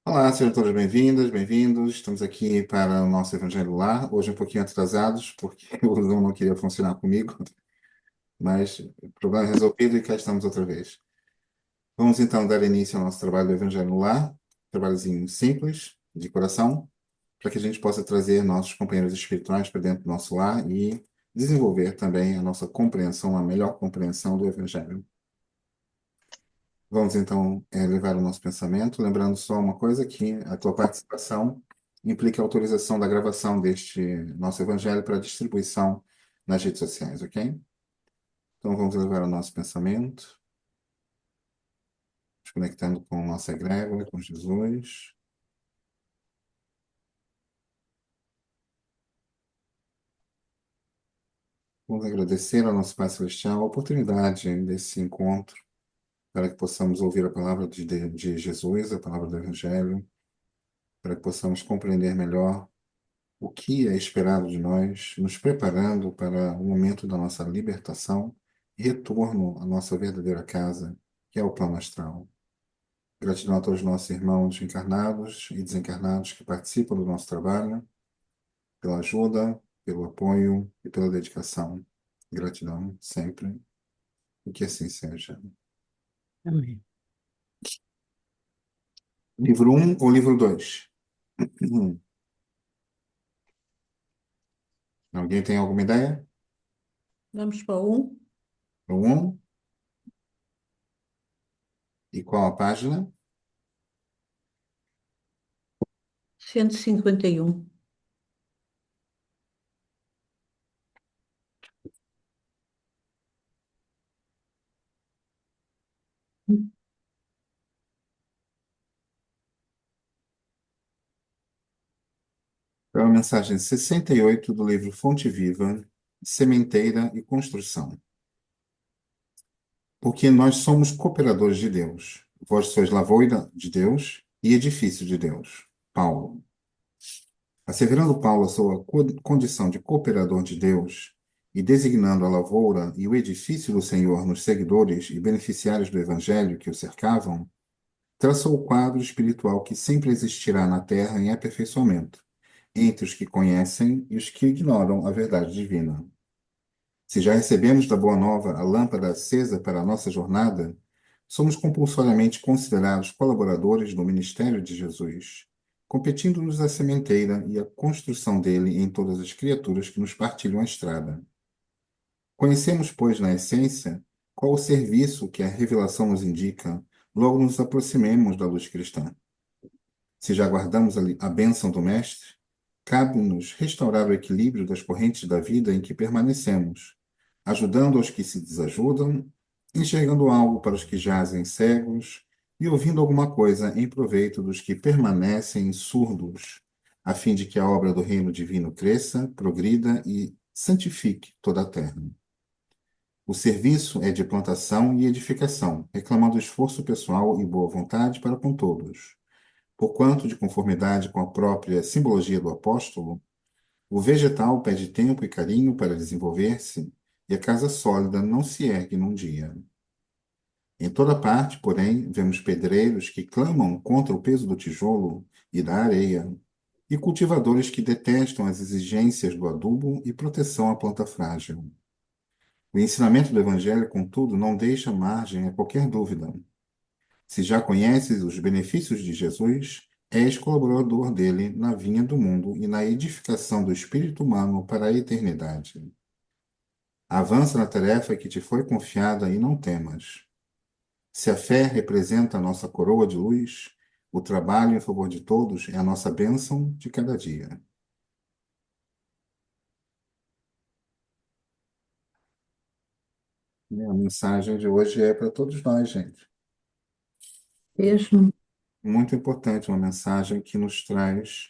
Olá, sejam todos bem-vindas, bem-vindos. Estamos aqui para o nosso Evangelho Lar. Hoje um pouquinho atrasados, porque o Zoom não queria funcionar comigo, mas o problema é resolvido e cá estamos outra vez. Vamos então dar início ao nosso trabalho do Evangelho Lar, trabalhozinho simples, de coração, para que a gente possa trazer nossos companheiros espirituais para dentro do nosso lar e desenvolver também a nossa compreensão, a melhor compreensão do Evangelho. Vamos então levar o nosso pensamento, lembrando só uma coisa, que a tua participação implica a autorização da gravação deste nosso evangelho para distribuição nas redes sociais, ok? Então vamos levar o nosso pensamento, nos conectando com nossa egrégora, com Jesus. Vamos agradecer ao nosso Pai Celestial a oportunidade desse encontro, para que possamos ouvir a palavra de Jesus, a palavra do Evangelho, para que possamos compreender melhor o que é esperado de nós, nos preparando para o momento da nossa libertação e retorno à nossa verdadeira casa, que é o plano astral. Gratidão a todos os nossos irmãos encarnados e desencarnados que participam do nosso trabalho, pela ajuda, pelo apoio e pela dedicação. Gratidão sempre, e que assim seja. Amém. Livro um ou livro 2? Alguém tem alguma ideia? Vamos para o O 1? E qual a página? 151. É a mensagem 68 do livro Fonte Viva, Sementeira e Construção. Porque nós somos cooperadores de Deus. Vós sois lavoura de Deus e edifício de Deus. Paulo. Asseverando Paulo a sua condição de cooperador de Deus e designando a lavoura e o edifício do Senhor nos seguidores e beneficiários do Evangelho que o cercavam, traçou o quadro espiritual que sempre existirá na Terra em aperfeiçoamento, entre os que conhecem e os que ignoram a verdade divina. Se já recebemos da Boa Nova a lâmpada acesa para a nossa jornada, somos compulsoriamente considerados colaboradores do ministério de Jesus, competindo-nos a sementeira e a construção dele em todas as criaturas que nos partilham a estrada. Conhecemos, pois, na essência, qual o serviço que a revelação nos indica, logo nos aproximemos da luz cristã. Se já guardamos a bênção do Mestre, cabe-nos restaurar o equilíbrio das correntes da vida em que permanecemos, ajudando aos que se desajudam, enxergando algo para os que jazem cegos e ouvindo alguma coisa em proveito dos que permanecem surdos, a fim de que a obra do reino divino cresça, progrida e santifique toda a terra. O serviço é de plantação e edificação, reclamando esforço pessoal e boa vontade para com todos. Porquanto, de conformidade com a própria simbologia do apóstolo, o vegetal pede tempo e carinho para desenvolver-se, e a casa sólida não se ergue num dia. Em toda parte, porém, vemos pedreiros que clamam contra o peso do tijolo e da areia, e cultivadores que detestam as exigências do adubo e proteção à planta frágil. O ensinamento do Evangelho, contudo, não deixa margem a qualquer dúvida. Se já conheces os benefícios de Jesus, és colaborador dele na vinha do mundo e na edificação do espírito humano para a eternidade. Avança na tarefa que te foi confiada e não temas. Se a fé representa a nossa coroa de luz, o trabalho em favor de todos é a nossa bênção de cada dia. E a mensagem de hoje é para todos nós, gente. mesmo. Muito importante, uma mensagem que nos traz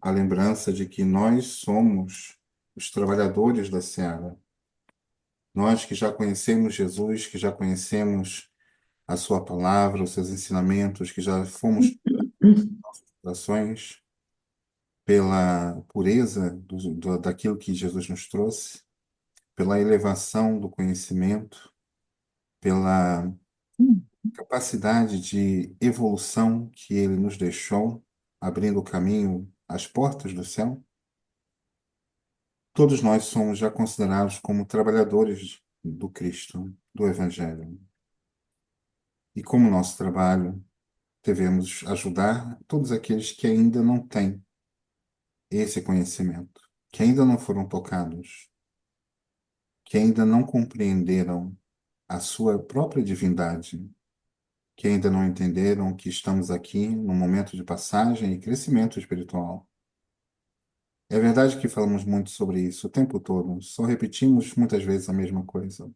a lembrança de que nós somos os trabalhadores da seara. Nós que já conhecemos Jesus, que já conhecemos a sua palavra, os seus ensinamentos, que já fomos orações pela pureza daquilo que Jesus nos trouxe, pela elevação do conhecimento, pela capacidade de evolução que ele nos deixou, abrindo o caminho às portas do céu, todos nós somos já considerados como trabalhadores do Cristo, do Evangelho. E como nosso trabalho, devemos ajudar todos aqueles que ainda não têm esse conhecimento, que ainda não foram tocados, que ainda não compreenderam a sua própria divindade, que ainda não entenderam que estamos aqui num momento de passagem e crescimento espiritual. É verdade que falamos muito sobre isso o tempo todo, só repetimos muitas vezes a mesma coisa.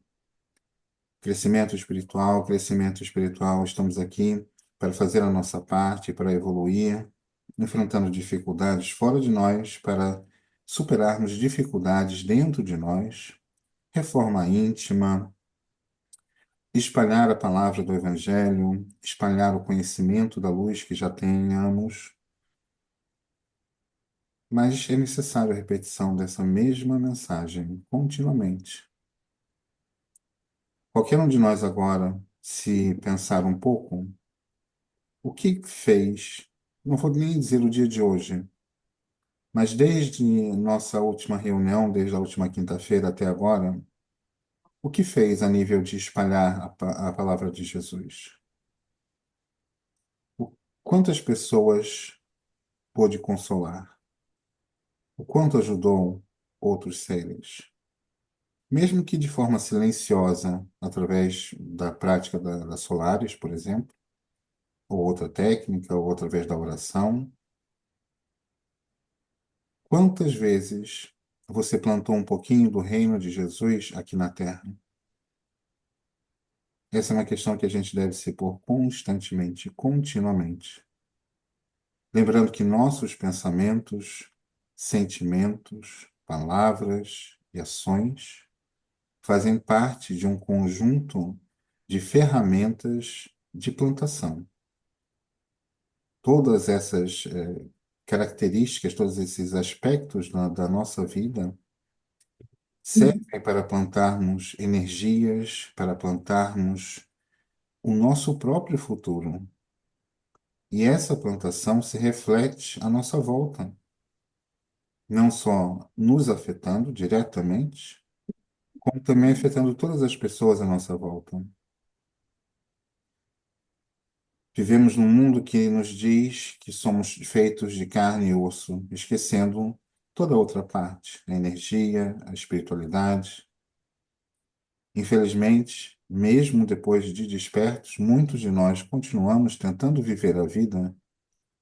Crescimento espiritual, estamos aqui para fazer a nossa parte, para evoluir, enfrentando dificuldades fora de nós, para superarmos dificuldades dentro de nós, reforma íntima, espalhar a palavra do Evangelho, espalhar o conhecimento da luz que já tenhamos, mas é necessário a repetição dessa mesma mensagem continuamente. Qualquer um de nós agora, se pensar um pouco, o que fez, não vou nem dizer o dia de hoje, mas desde nossa última reunião, desde a última quinta-feira até agora, o que fez a nível de espalhar a palavra de Jesus? O, quantas pessoas pôde consolar? O quanto ajudou outros seres? Mesmo que de forma silenciosa, através da prática da Solares, por exemplo, ou outra técnica, ou através da oração. Quantas vezes você plantou um pouquinho do reino de Jesus aqui na Terra? Essa é uma questão que a gente deve se pôr constantemente, continuamente. Lembrando que nossos pensamentos, sentimentos, palavras e ações fazem parte de um conjunto de ferramentas de plantação. Todas essas características, todos esses aspectos da nossa vida servem para plantarmos energias, para plantarmos o nosso próprio futuro. E essa plantação se reflete à nossa volta, não só nos afetando diretamente, como também afetando todas as pessoas à nossa volta. Vivemos num mundo que nos diz que somos feitos de carne e osso, esquecendo toda a outra parte, a energia, a espiritualidade. Infelizmente, mesmo depois de despertos, muitos de nós continuamos tentando viver a vida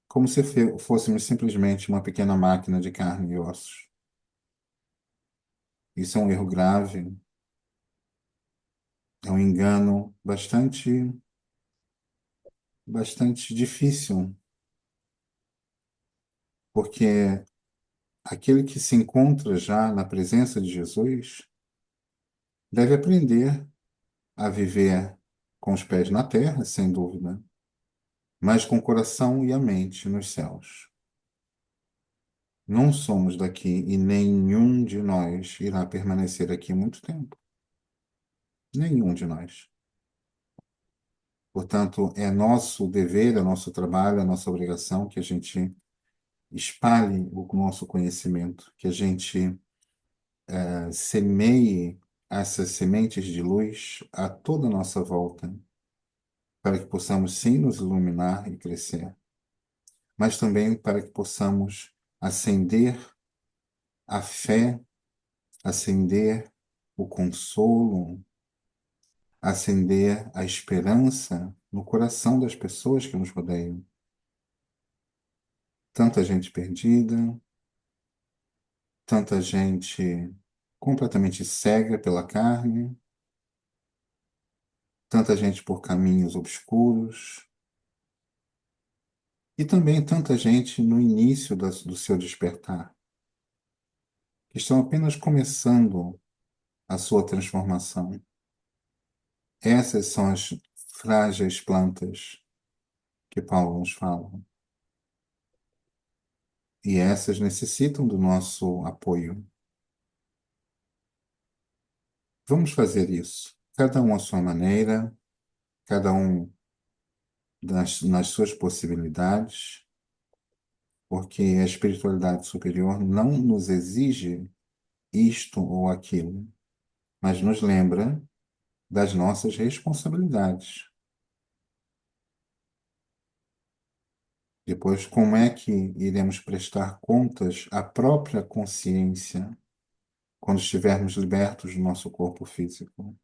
como se fôssemos simplesmente uma pequena máquina de carne e ossos. Isso é um erro grave, é um engano bastante difícil, porque aquele que se encontra já na presença de Jesus deve aprender a viver com os pés na terra, sem dúvida, mas com o coração e a mente nos céus. Não somos daqui e nenhum de nós irá permanecer aqui muito tempo. Nenhum de nós. Portanto, é nosso dever, é nosso trabalho, é nossa obrigação que a gente espalhe o nosso conhecimento, que a gente semeie essas sementes de luz a toda a nossa volta, para que possamos sim nos iluminar e crescer, mas também para que possamos acender a fé, acender o consolo, acender a esperança no coração das pessoas que nos rodeiam. Tanta gente perdida, tanta gente completamente cega pela carne, tanta gente por caminhos obscuros, e também tanta gente no início do seu despertar, que estão apenas começando a sua transformação. Essas são as frágeis plantas que Paulo nos fala. E essas necessitam do nosso apoio. Vamos fazer isso, cada um à sua maneira, cada um nas suas possibilidades, porque a espiritualidade superior não nos exige isto ou aquilo, mas nos lembra das nossas responsabilidades. Depois, como é que iremos prestar contas à própria consciência quando estivermos libertos do nosso corpo físico?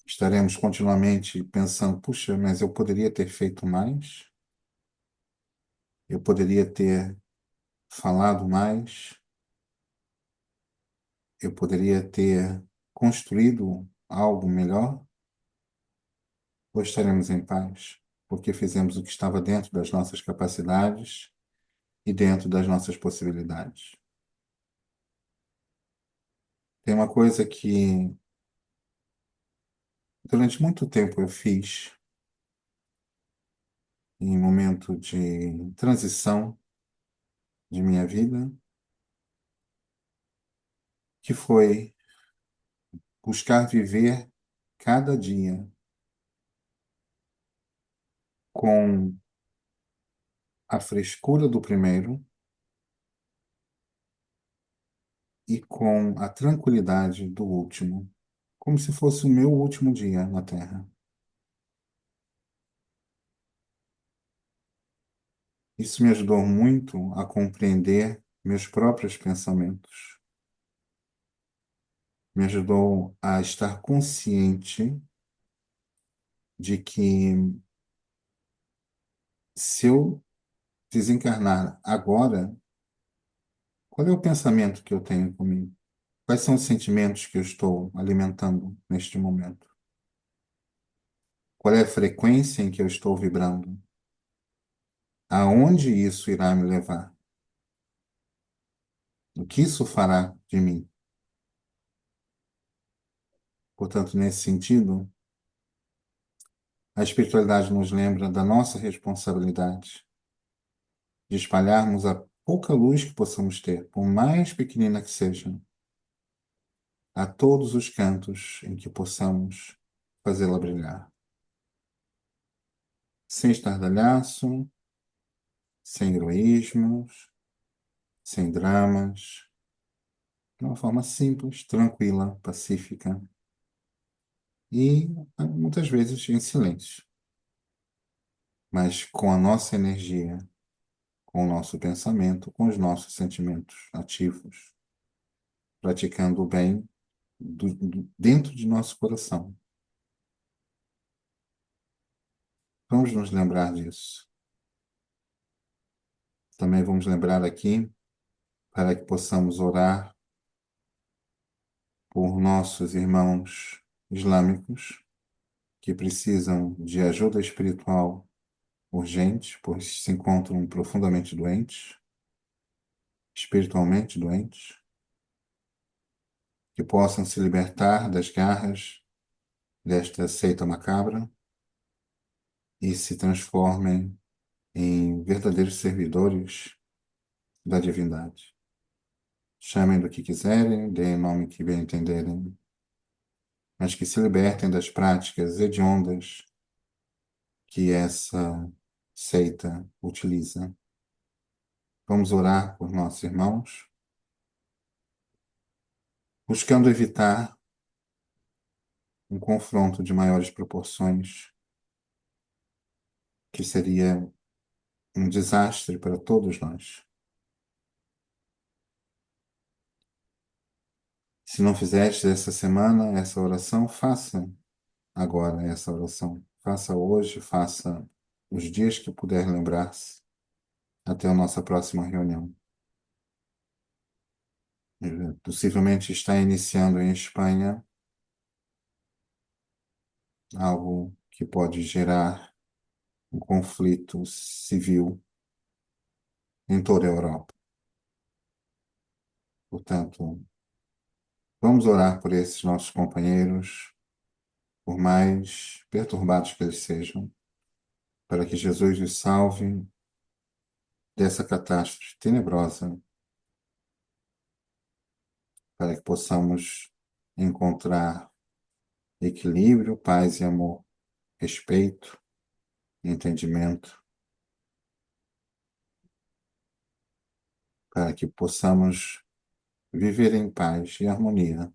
Estaremos continuamente pensando, puxa, mas eu poderia ter feito mais? Eu poderia ter falado mais? Eu poderia ter construído algo melhor? Ou estaremos em paz? Porque fizemos o que estava dentro das nossas capacidades e dentro das nossas possibilidades. Tem uma coisa que durante muito tempo eu fiz em momento de transição de minha vida, que foi buscar viver cada dia com a frescura do primeiro e com a tranquilidade do último, como se fosse o meu último dia na Terra. Isso me ajudou muito a compreender meus próprios pensamentos. Me ajudou a estar consciente de que se eu desencarnar agora, qual é o pensamento que eu tenho comigo? Quais são os sentimentos que eu estou alimentando neste momento? Qual é a frequência em que eu estou vibrando? Aonde isso irá me levar? O que isso fará de mim? Portanto, nesse sentido, a espiritualidade nos lembra da nossa responsabilidade de espalharmos a pouca luz que possamos ter, por mais pequenina que seja, a todos os cantos em que possamos fazê-la brilhar. Sem estardalhaço, sem heroísmos, sem dramas, de uma forma simples, tranquila, pacífica e muitas vezes em silêncio, mas com a nossa energia, com o nosso pensamento, com os nossos sentimentos ativos, praticando o bem dentro de nosso coração. Vamos nos lembrar disso. Também vamos lembrar aqui para que possamos orar por nossos irmãos islâmicos que precisam de ajuda espiritual urgente, pois se encontram profundamente doentes, espiritualmente doentes, que possam se libertar das garras desta seita macabra e se transformem em verdadeiros servidores da divindade. Chamem do que quiserem, deem o nome que bem entenderem, mas que se libertem das práticas hediondas que essa seita utiliza. Vamos orar por nossos irmãos, buscando evitar um confronto de maiores proporções, que seria um desastre para todos nós. Se não fizeste essa semana essa oração, faça agora essa oração. Faça hoje, faça os dias que puder lembrar-se, até a nossa próxima reunião. Possivelmente está iniciando em Espanha algo que pode gerar um conflito civil em toda a Europa. Portanto, vamos orar por esses nossos companheiros, por mais perturbados que eles sejam, para que Jesus os salve dessa catástrofe tenebrosa, para que possamos encontrar equilíbrio, paz e amor, respeito entendimento, para que possamos viver em paz e harmonia.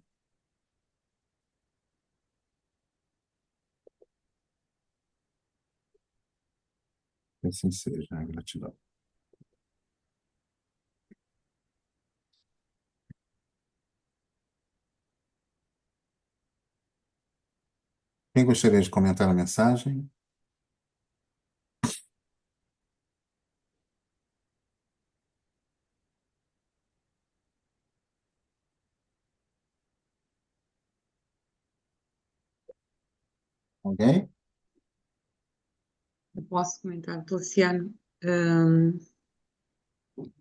Que assim seja, a gratidão. Quem gostaria de comentar a mensagem? Alguém? Eu posso comentar, Feliciano.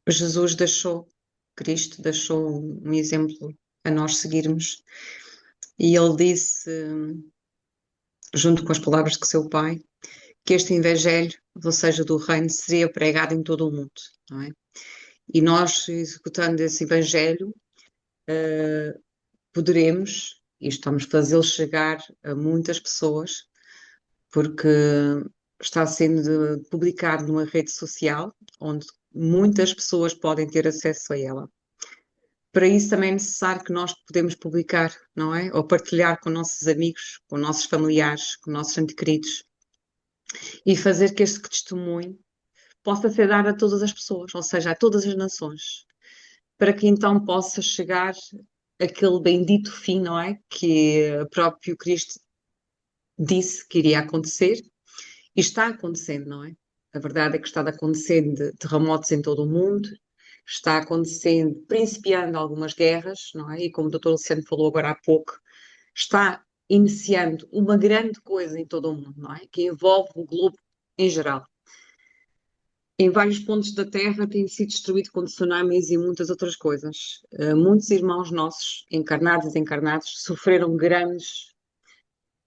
Jesus deixou, Cristo deixou um exemplo a nós seguirmos, e ele disse, junto com as palavras de seu pai, que este evangelho, ou seja, do reino, seria pregado em todo o mundo, não é? E nós, executando esse evangelho, poderemos, e estamos a fazê-lo chegar a muitas pessoas, porque está sendo publicado numa rede social, onde muitas pessoas podem ter acesso a ela. Para isso também é necessário que nós podemos publicar, não é? Ou partilhar com nossos amigos, com nossos familiares, com nossos entes queridos, e fazer que este testemunho possa ser dado a todas as pessoas, ou seja, a todas as nações, para que então possa chegar aquele bendito fim, não é? Que o próprio Cristo disse que iria acontecer e está acontecendo, não é? A verdade é que está acontecendo terremotos em todo o mundo, está acontecendo, principiando algumas guerras, não é? E como o Dr. Luciano falou agora há pouco, está iniciando uma grande coisa em todo o mundo, não é? Que envolve o globo em geral. Em vários pontos da Terra tem sido destruído com tsunamis e muitas outras coisas. Muitos irmãos nossos, encarnados e desencarnados, sofreram grandes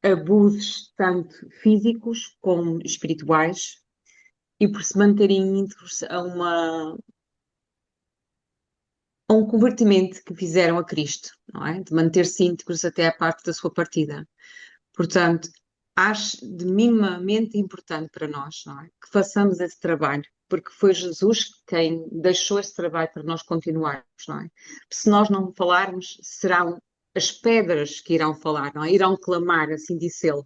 abusos, tanto físicos como espirituais, e por se manterem íntegros a um convertimento que fizeram a Cristo, não é? De manter-se íntegros até a parte da sua partida. Portanto, acho de minimamente importante para nós, não é? Que façamos esse trabalho, porque foi Jesus quem deixou esse trabalho para nós continuarmos, não é? Se nós não falarmos, serão as pedras que irão falar, não é? Irão clamar, assim disse ele.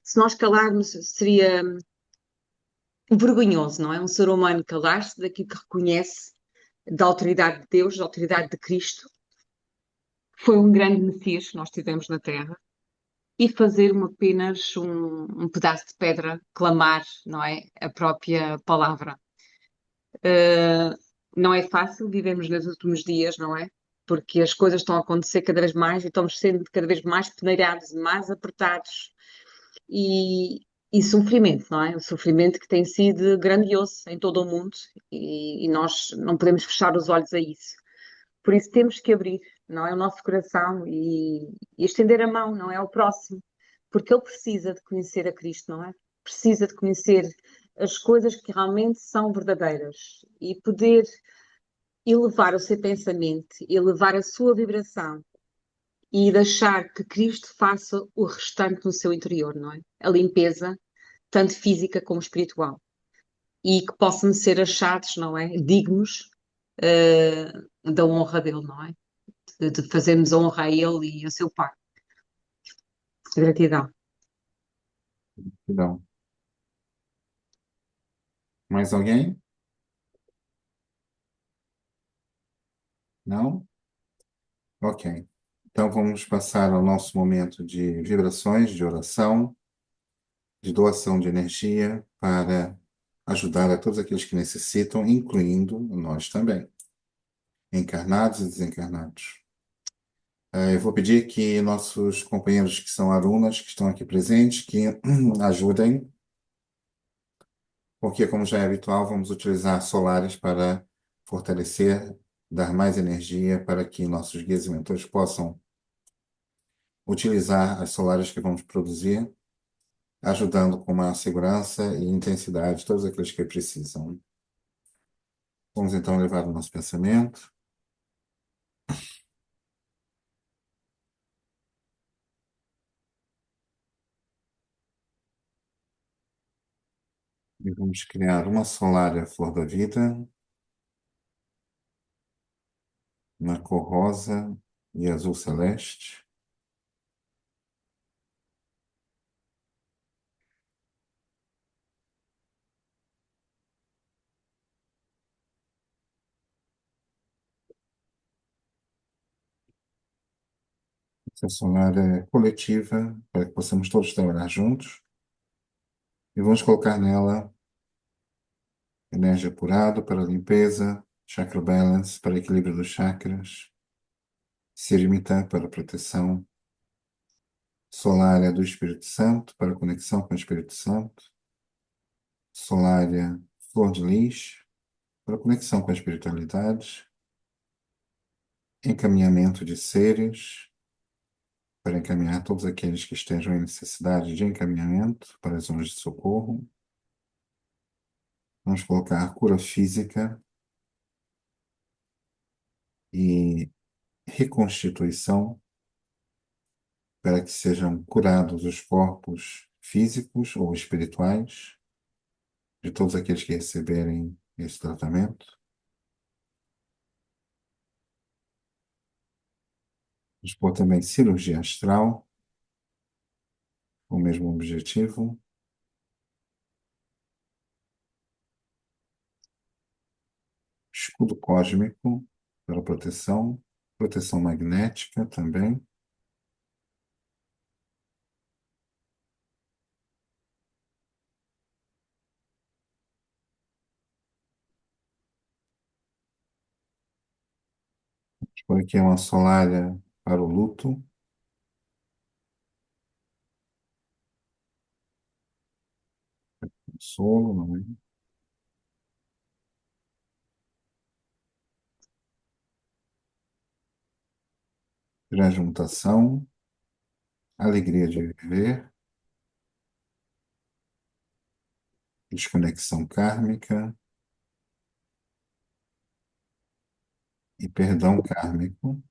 Se nós calarmos, seria vergonhoso, não é? Um ser humano calar-se daquilo que reconhece da autoridade de Deus, da autoridade de Cristo. Foi um grande Messias que nós tivemos na Terra. E fazer apenas um pedaço de pedra clamar, não é? A própria palavra. Uh, não é fácil, vivemos nos últimos dias, não é? Porque as coisas estão a acontecer cada vez mais e estamos sendo cada vez mais peneirados, mais apertados e sofrimento, não é? O sofrimento que tem sido grandioso em todo o mundo e nós não podemos fechar os olhos a isso. Por isso temos que abrir, não é? O nosso coração e estender a mão, não é? Ao próximo, porque ele precisa de conhecer a Cristo, não é? Precisa de conhecer as coisas que realmente são verdadeiras e poder elevar o seu pensamento, elevar a sua vibração e deixar que Cristo faça o restante no seu interior, não é? A limpeza, tanto física como espiritual. E que possam ser achados, não é? Dignos da honra dele, não é? De fazermos honra a ele e ao seu pai. Gratidão. Não. Mais alguém? Não? Ok. Então vamos passar ao nosso momento de vibrações, de oração, de doação de energia para ajudar a todos aqueles que necessitam, incluindo nós também, encarnados e desencarnados. Eu vou pedir que nossos companheiros que são alunas, que estão aqui presentes, que ajudem, porque, como já é habitual, vamos utilizar solares para fortalecer, dar mais energia para que nossos guias e mentores possam utilizar as solares que vamos produzir, ajudando com maior segurança e intensidade todos aqueles que precisam. Vamos então levar o nosso pensamento. E vamos criar uma solária flor da vida, na cor rosa e azul celeste. Essa solária é coletiva, para que possamos todos trabalhar juntos. E vamos colocar nela energia apurada para limpeza, chakra balance para equilíbrio dos chakras, Sirimita para proteção, solária do Espírito Santo para conexão com o Espírito Santo, solária flor de lis para conexão com a espiritualidade, encaminhamento de seres para encaminhar todos aqueles que estejam em necessidade de encaminhamento para as zonas de socorro. Vamos colocar cura física e reconstituição para que sejam curados os corpos físicos ou espirituais de todos aqueles que receberem esse tratamento. Vamos pôr também cirurgia astral, com o mesmo objetivo. Escudo cósmico para proteção, proteção magnética também. Por aqui é uma solária para o luto. Consolo, não é? Transmutação, alegria de viver, desconexão kármica e perdão kármico.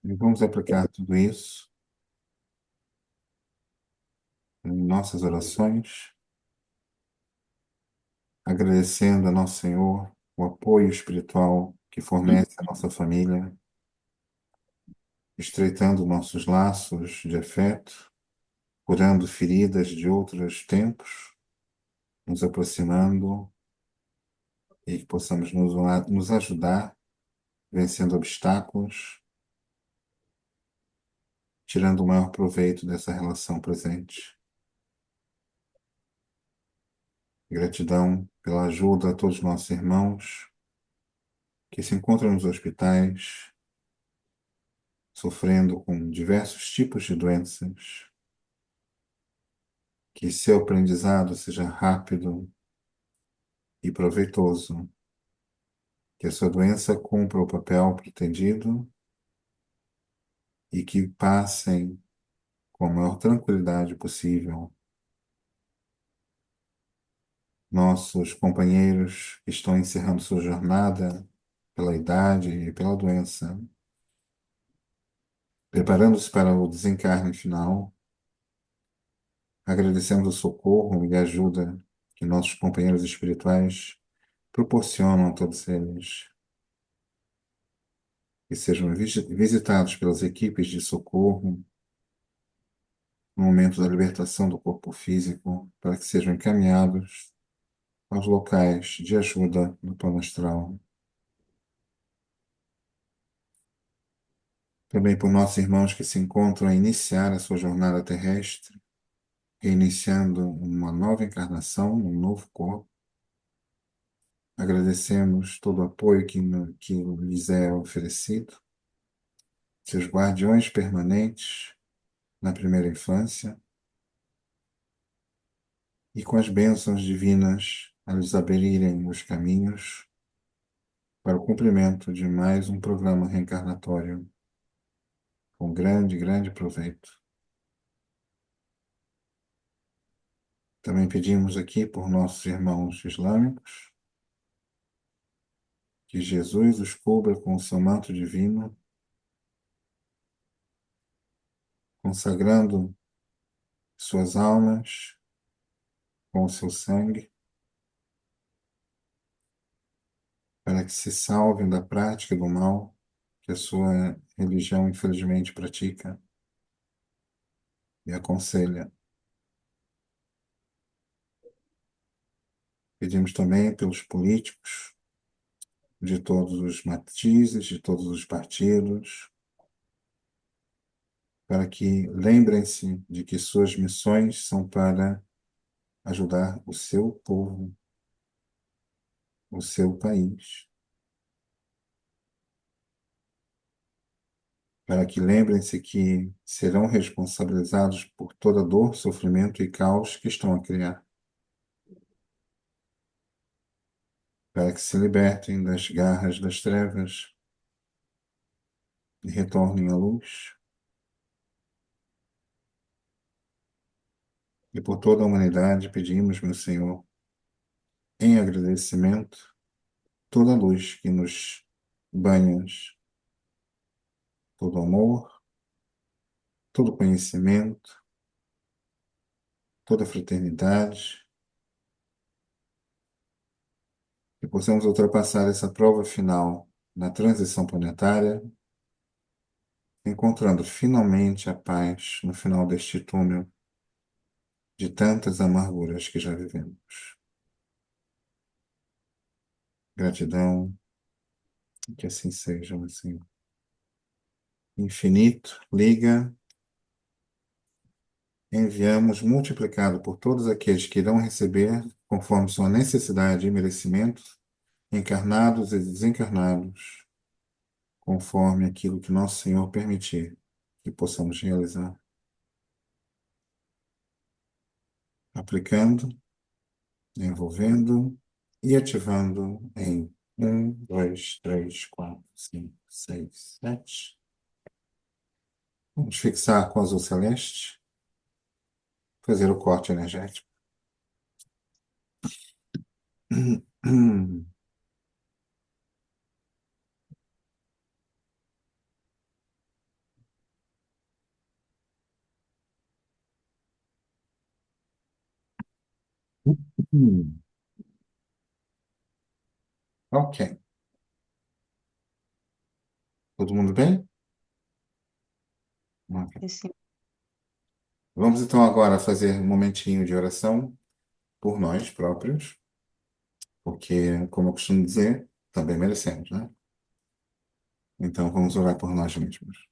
E vamos aplicar tudo isso em nossas orações, agradecendo a Nosso Senhor o apoio espiritual que fornece à nossa família, estreitando nossos laços de afeto, curando feridas de outros tempos, nos aproximando e que possamos nos ajudar, vencendo obstáculos, tirando o maior proveito dessa relação presente. Gratidão pela ajuda a todos os nossos irmãos que se encontram nos hospitais, sofrendo com diversos tipos de doenças. Que seu aprendizado seja rápido e proveitoso. Que a sua doença cumpra o papel pretendido e que passem com a maior tranquilidade possível. Nossos companheiros que estão encerrando sua jornada pela idade e pela doença, preparando-se para o desencarne final, agradecemos o socorro e a ajuda que nossos companheiros espirituais proporcionam a todos eles. Que sejam visitados pelas equipes de socorro no momento da libertação do corpo físico, para que sejam encaminhados aos locais de ajuda no plano astral. Também por nossos irmãos que se encontram a iniciar a sua jornada terrestre, reiniciando uma nova encarnação, um novo corpo. Agradecemos todo o apoio que lhes é oferecido, seus guardiões permanentes na primeira infância, e com as bênçãos divinas a lhes abrirem os caminhos para o cumprimento de mais um programa reencarnatório com grande, grande proveito. Também pedimos aqui por nossos irmãos islâmicos que Jesus os cubra com o seu manto divino consagrando suas almas com o seu sangue, para que se salvem da prática do mal que a sua religião, infelizmente, pratica e aconselha. Pedimos também pelos políticos de todos os matizes, de todos os partidos, para que lembrem-se de que suas missões são para ajudar o seu povo, o seu país. Para que lembrem-se que serão responsabilizados por toda dor, sofrimento e caos que estão a criar. Para que se libertem das garras das trevas e retornem à luz. E por toda a humanidade pedimos, meu Senhor, em agradecimento, toda a luz que nos banhas, todo amor, todo conhecimento, toda fraternidade, que possamos ultrapassar essa prova final na transição planetária, encontrando finalmente a paz no final deste túnel de tantas amarguras que já vivemos. Gratidão, que assim seja, meu Senhor. Infinito, liga, enviamos multiplicado por todos aqueles que irão receber, conforme sua necessidade e merecimento, encarnados e desencarnados, conforme aquilo que nosso Senhor permitir que possamos realizar. Aplicando, envolvendo e ativando em 1, 2, 3, 4, 5, 6, 7. Vamos fixar com azul celeste, fazer o corte energético. Ok. Todo mundo bem? Ok. Sim. Vamos então agora fazer um momentinho de oração por nós próprios, porque, como eu costumo dizer, também merecemos, né? Então vamos orar por nós mesmos.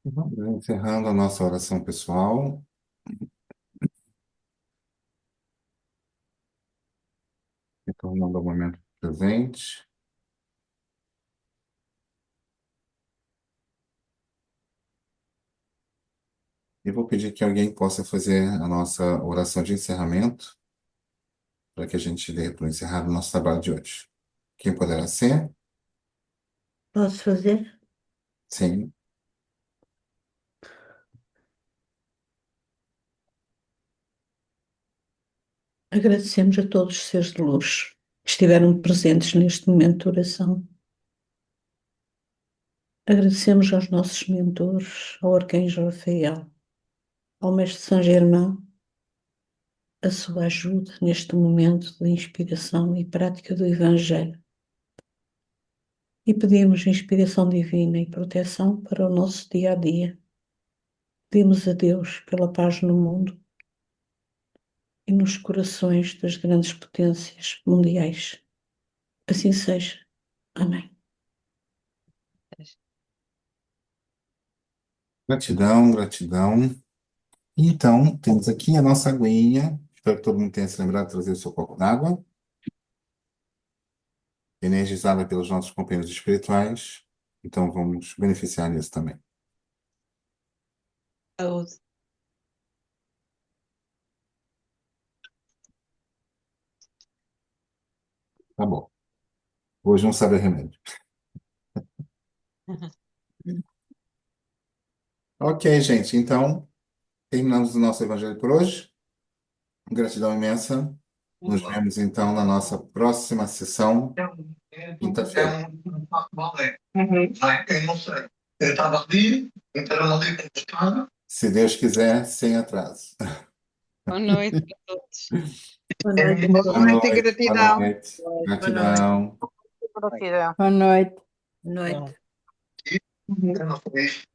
Vamos encerrando a nossa oração pessoal. Retornando ao momento presente. E vou pedir que alguém possa fazer a nossa oração de encerramento, para que a gente dê por encerrado o nosso trabalho de hoje. Quem poderá ser? Posso fazer? Sim. Agradecemos a todos os seres de luz que estiveram presentes neste momento de oração. Agradecemos aos nossos mentores, ao Arcanjo Rafael, ao Mestre São Germão, a sua ajuda neste momento de inspiração e prática do Evangelho. E pedimos inspiração divina e proteção para o nosso dia a dia. Pedimos a Deus pela paz no mundo e nos corações das grandes potências mundiais. Assim seja. Amém. Gratidão, gratidão. E então, temos aqui a nossa aguinha. Espero que todo mundo tenha se lembrado de trazer o seu copo d'água, energizada pelos nossos companheiros espirituais. Então, vamos beneficiar nisso também. Saúde. Tá bom. Hoje não sabe remédio. Ok, gente. Então, terminamos o nosso evangelho por hoje. Gratidão imensa. Nos vemos, então, na nossa próxima sessão, quinta-feira. Eu não sei. Eu estava ali, então eu não li como estava. Se Deus quiser, sem atraso. Boa noite a todos. Boa noite. Boa noite e gratidão. Boa noite. Gratidão. Gratidão. Boa noite. Boa noite. Eu não sei.